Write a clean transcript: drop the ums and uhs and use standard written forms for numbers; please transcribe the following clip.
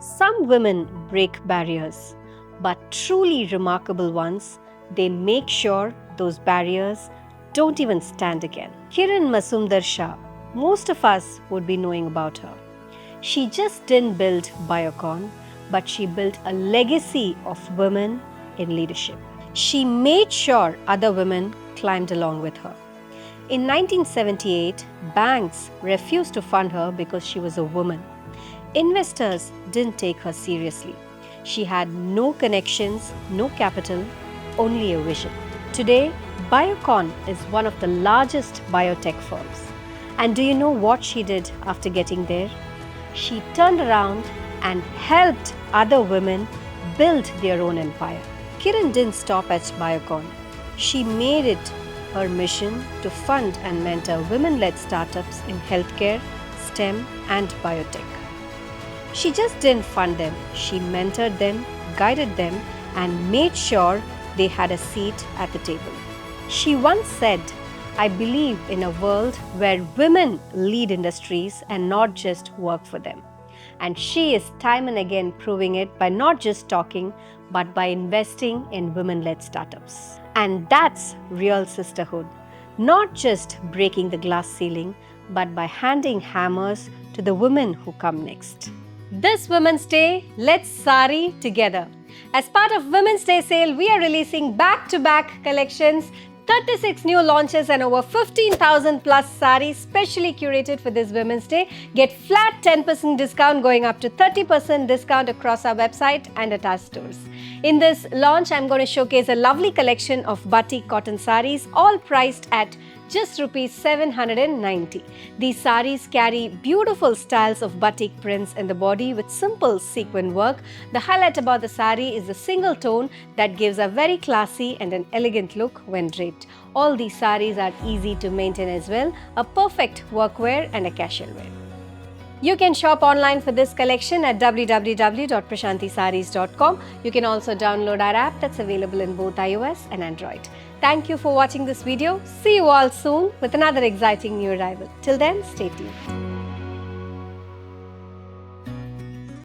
Some women break barriers, but truly remarkable ones, they make sure those barriers don't even stand again. Kiran Mazumdar Shah, most of us would be knowing about her. She just didn't build Biocon, but she built a legacy of women in leadership. She made sure other women climbed along with her. In 1978, banks refused to fund her because she was a woman. Investors didn't take her seriously. She had no connections, no capital, only a vision. Today, Biocon is one of the largest biotech firms. And do you know what she did after getting there? She turned around and helped other women build their own empire. Kiran didn't stop at Biocon. She made it her mission to fund and mentor women-led startups in healthcare, STEM, and biotech. She just didn't fund them. She mentored them, guided them, and made sure they had a seat at the table. She once said, "I believe in a world where women lead industries and not just work for them." And she is time and again proving it by not just talking, but by investing in women-led startups. And that's real sisterhood. Not just breaking the glass ceiling, but by handing hammers to the women who come next. This Women's Day, let's sari together. As part of Women's Day sale, we are releasing back-to-back collections, 36 new launches and over 15,000 plus sarees specially curated for this Women's Day. Get flat 10% discount going up to 30% discount across our website and at our stores. In this launch, I'm going to showcase a lovely collection of Batik Cotton Sarees, all priced at just rupees 790. These sarees carry beautiful styles of batik prints in the body with simple sequin work. The highlight about the saree is the single tone that gives a very classy and an elegant look when draped. All these sarees are easy to maintain as well, a perfect workwear and a casual wear. You can shop online for this collection at www.prashantisarees.com. You can also download our app that's available in both iOS and Android. Thank you for watching this video. See you all soon with another exciting new arrival. Till then, stay tuned.